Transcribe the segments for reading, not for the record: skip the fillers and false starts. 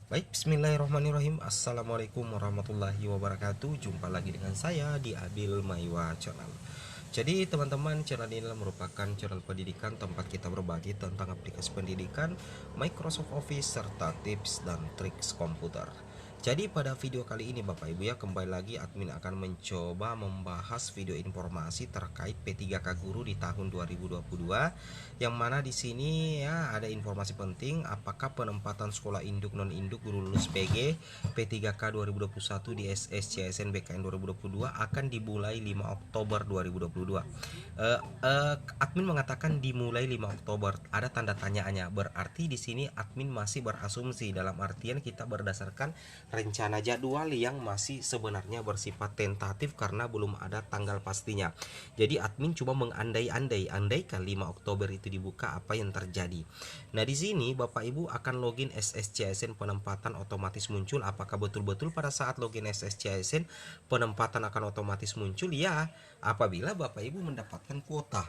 Baik, bismillahirrahmanirrahim. Assalamualaikum warahmatullahi wabarakatuh. Jumpa lagi dengan saya di Abil Maiwa Channel. Jadi teman-teman, channel ini merupakan channel pendidikan tempat kita berbagi tentang aplikasi pendidikan, Microsoft Office, serta tips dan triks komputer. Jadi pada video kali ini Bapak Ibu ya, kembali lagi admin akan mencoba membahas video informasi terkait P3K Guru di tahun 2022, yang mana di sini ya ada informasi penting apakah penempatan sekolah induk non induk guru lulus PG P3K 2021 di SSCSN BKN 2022 akan dimulai 5 Oktober 2022. Admin mengatakan dimulai 5 Oktober, ada tanda tanyaannya. Berarti di sini admin masih berasumsi, dalam artian kita berdasarkan rencana jadwal yang masih sebenarnya bersifat tentatif karena belum ada tanggal pastinya. Jadi admin cuma mengandai-andai, andaikan 5 Oktober itu dibuka apa yang terjadi. Nah, di sini Bapak Ibu akan login SSCSN, penempatan otomatis muncul. Apakah betul-betul pada saat login SSCSN penempatan akan otomatis muncul? Ya, apabila Bapak Ibu mendapatkan kuota.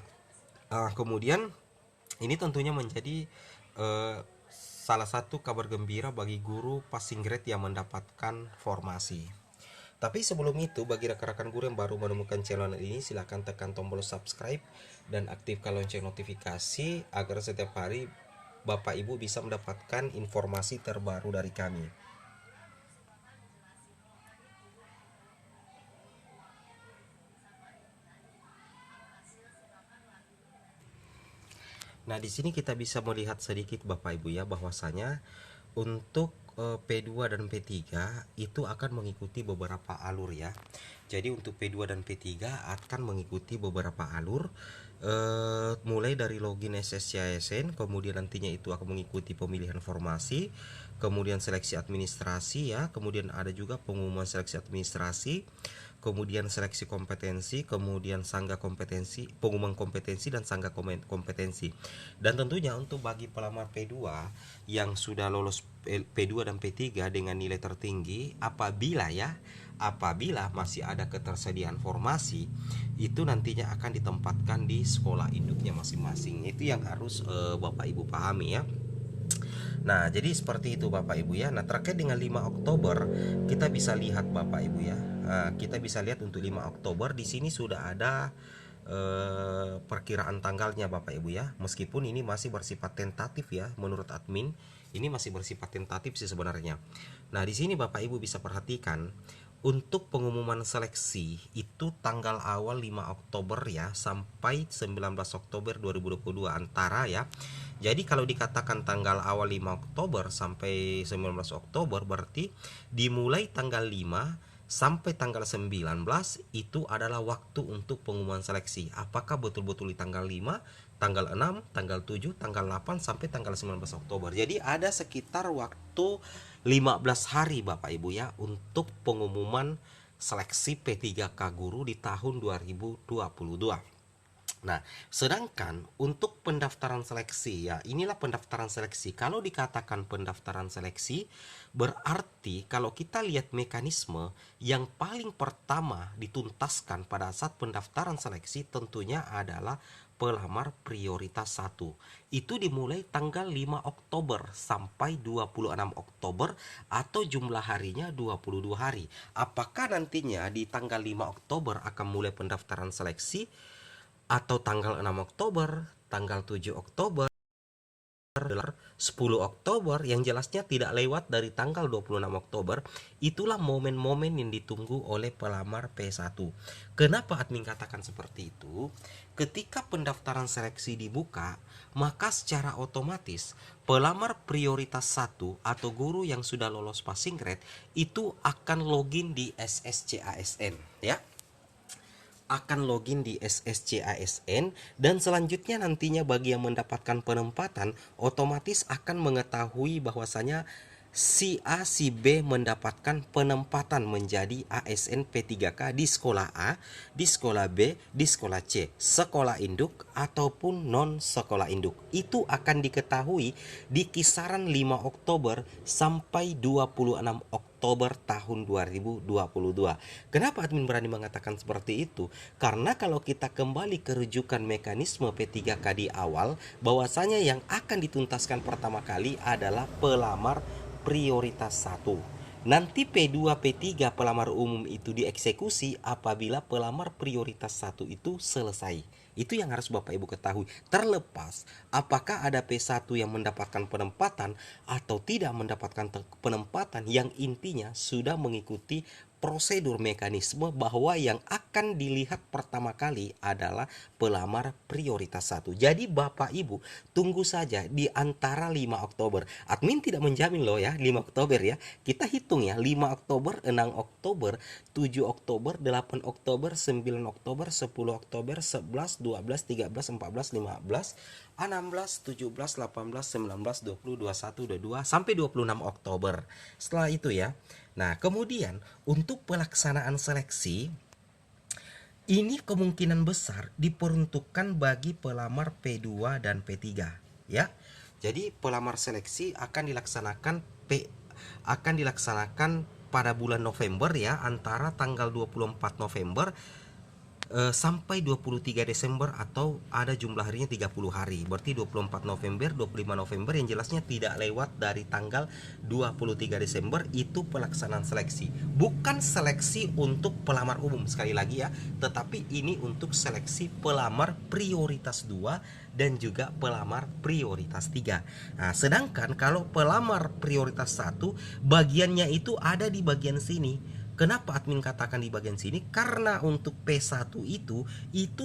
Kemudian ini tentunya menjadi eh, salah satu kabar gembira bagi guru passing grade yang mendapatkan formasi. Tapi sebelum itu, bagi rekan-rekan guru yang baru menemukan channel ini, silahkan tekan tombol subscribe dan aktifkan lonceng notifikasi agar setiap hari Bapak Ibu bisa mendapatkan informasi terbaru dari kami. Nah, di sini kita bisa melihat sedikit Bapak Ibu ya, bahwasanya untuk P2 dan P3 itu akan mengikuti beberapa alur ya. Jadi untuk P2 dan P3 akan mengikuti beberapa alur, mulai dari login SSCSN, kemudian nantinya itu akan mengikuti pemilihan formasi, kemudian seleksi administrasi ya, kemudian ada juga pengumuman seleksi administrasi, kemudian seleksi kompetensi, kemudian sangga kompetensi, pengumuman kompetensi dan sangga kompetensi. Dan tentunya untuk bagi pelamar P2 yang sudah lolos P2 dan P3 dengan nilai tertinggi, apabila masih ada ketersediaan formasi, itu nantinya akan ditempatkan di sekolah induknya masing-masing. Itu yang harus Bapak Ibu pahami ya. Nah, jadi seperti itu Bapak Ibu ya. Nah, terkait dengan 5 Oktober, kita bisa lihat Bapak Ibu ya. Kita bisa lihat untuk 5 Oktober di sini sudah ada perkiraan tanggalnya Bapak Ibu ya. Meskipun ini masih bersifat tentatif ya menurut admin. Ini masih bersifat tentatif sih sebenarnya. Nah, di sini Bapak Ibu bisa perhatikan untuk pengumuman seleksi itu tanggal awal 5 Oktober ya sampai 19 Oktober 2022 antara ya. Jadi kalau dikatakan tanggal awal 5 Oktober sampai 19 Oktober berarti dimulai tanggal 5 sampai tanggal 19 itu adalah waktu untuk pengumuman seleksi. Apakah betul-betul di tanggal 5, tanggal 6, tanggal 7, tanggal 8 sampai tanggal 19 Oktober. Jadi ada sekitar waktu 15 hari Bapak Ibu ya untuk pengumuman seleksi P3K Guru di tahun 2022. Nah, sedangkan untuk pendaftaran seleksi ya, inilah pendaftaran seleksi. Kalau dikatakan pendaftaran seleksi, berarti kalau kita lihat mekanisme yang paling pertama dituntaskan pada saat pendaftaran seleksi tentunya adalah pelamar prioritas 1. Itu dimulai tanggal 5 Oktober sampai 26 Oktober atau jumlah harinya 22 hari. Apakah nantinya di tanggal 5 Oktober akan mulai pendaftaran seleksi atau tanggal 6 Oktober, tanggal 7 Oktober, 10 Oktober, yang jelasnya tidak lewat dari tanggal 26 Oktober. Itulah momen-momen yang ditunggu oleh pelamar P1. Kenapa admin katakan seperti itu? Ketika pendaftaran seleksi dibuka, maka secara otomatis pelamar prioritas 1 atau guru yang sudah lolos passing grade itu akan login di SSCASN ya, akan login di SSCASN, dan selanjutnya nantinya bagi yang mendapatkan penempatan otomatis akan mengetahui bahwasanya si A si B mendapatkan penempatan menjadi ASN P3K di sekolah A, di sekolah B, di sekolah C, sekolah induk ataupun non sekolah induk. Itu akan diketahui di kisaran 5 Oktober sampai 26 Oktober tahun 2022. Kenapa admin berani mengatakan seperti itu? Karena kalau kita kembali ke rujukan mekanisme P3K di awal, bahwasanya yang akan dituntaskan pertama kali adalah pelamar prioritas 1. Nanti P2, P3 pelamar umum itu dieksekusi apabila pelamar prioritas 1 itu selesai. Itu yang harus Bapak Ibu ketahui. Terlepas apakah ada P1 yang mendapatkan penempatan atau tidak mendapatkan penempatan, yang intinya sudah mengikuti prosedur mekanisme bahwa yang akan dilihat pertama kali adalah pelamar prioritas 1. Jadi Bapak Ibu tunggu saja di antara 5 Oktober. Admin tidak menjamin loh ya 5 Oktober ya. Kita hitung ya, 5 Oktober, 6 Oktober, 7 Oktober, 8 Oktober, 9 Oktober, 10 Oktober, 11, 12, 13, 14, 15, 16, 17, 18, 19, 20, 21, 22 sampai 26 Oktober. Setelah itu ya. Nah, kemudian untuk pelaksanaan seleksi ini kemungkinan besar diperuntukkan bagi pelamar P2 dan P3 ya. Jadi pelamar seleksi akan dilaksanakan pada bulan November ya, antara tanggal 24 November sampai 23 Desember, atau ada jumlah harinya 30 hari. Berarti 24 November, 25 November, yang jelasnya tidak lewat dari tanggal 23 Desember. Itu pelaksanaan seleksi. Bukan seleksi untuk pelamar umum sekali lagi ya, tetapi ini untuk seleksi pelamar prioritas 2 dan juga pelamar prioritas 3. Nah, sedangkan kalau pelamar prioritas 1 bagiannya itu ada di bagian sini. Kenapa admin katakan di bagian sini? Karena untuk P1 itu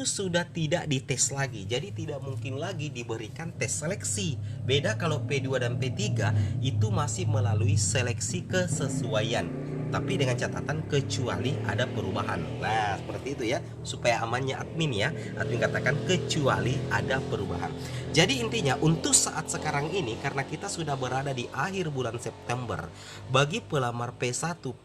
sudah tidak dites lagi. Jadi tidak mungkin lagi diberikan tes seleksi. Beda kalau P2 dan P3 itu masih melalui seleksi kesesuaian. Tapi dengan catatan kecuali ada perubahan. Nah, seperti itu ya, supaya amannya admin ya. Admin katakan kecuali ada perubahan. Jadi intinya untuk saat sekarang ini, karena kita sudah berada di akhir bulan September, bagi pelamar P1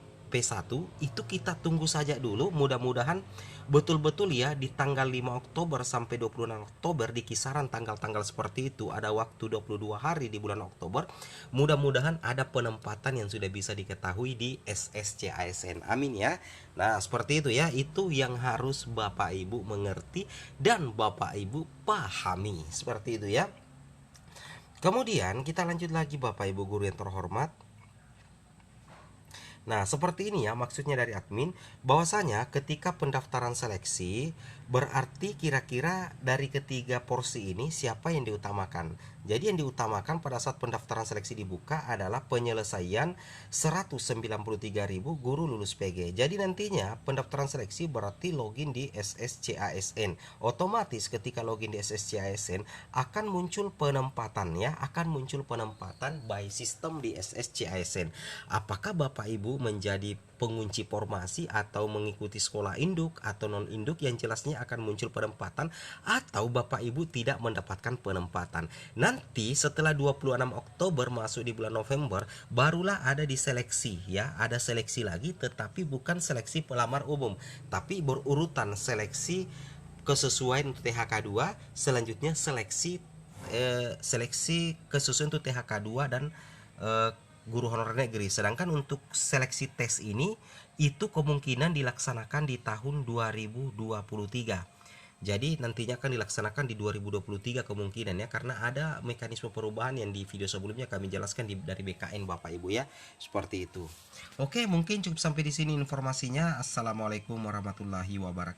itu kita tunggu saja dulu. Mudah-mudahan betul-betul ya di tanggal 5 Oktober sampai 26 Oktober, di kisaran tanggal-tanggal seperti itu, ada waktu 22 hari di bulan Oktober. Mudah-mudahan ada penempatan yang sudah bisa diketahui di SSC-ASN. Amin ya. Nah, seperti itu ya. Itu yang harus Bapak Ibu mengerti dan Bapak Ibu pahami. Seperti itu ya. Kemudian kita lanjut lagi Bapak Ibu guru yang terhormat. Nah, seperti ini ya maksudnya dari admin, bahwasanya ketika pendaftaran seleksi berarti kira-kira dari ketiga porsi ini siapa yang diutamakan. Jadi yang diutamakan pada saat pendaftaran seleksi dibuka adalah penyelesaian 193.000 guru lulus PG. Jadi nantinya pendaftaran seleksi berarti login di SSC-ASN. Otomatis ketika login di SSC-ASN akan muncul penempatan ya, akan muncul penempatan by system di SSC-ASN. Apakah Bapak Ibu menjadi pengunci formasi atau mengikuti sekolah induk atau non induk, yang jelasnya akan muncul penempatan, atau Bapak Ibu tidak mendapatkan penempatan. Nanti setelah 26 Oktober masuk di bulan November barulah ada diseleksi ya, ada seleksi lagi, tetapi bukan seleksi pelamar umum, tapi berurutan seleksi kesesuaian untuk THK 2, selanjutnya seleksi kesesuaian untuk THK 2 dan guru honorer negeri. Sedangkan untuk seleksi tes ini itu kemungkinan dilaksanakan di tahun 2023. Jadi nantinya akan dilaksanakan di 2023 kemungkinan ya, karena ada mekanisme perubahan yang di video sebelumnya kami jelaskan dari BKN Bapak Ibu ya. Seperti itu. Oke, mungkin cukup sampai di sini informasinya. Assalamualaikum warahmatullahi wabarakatuh.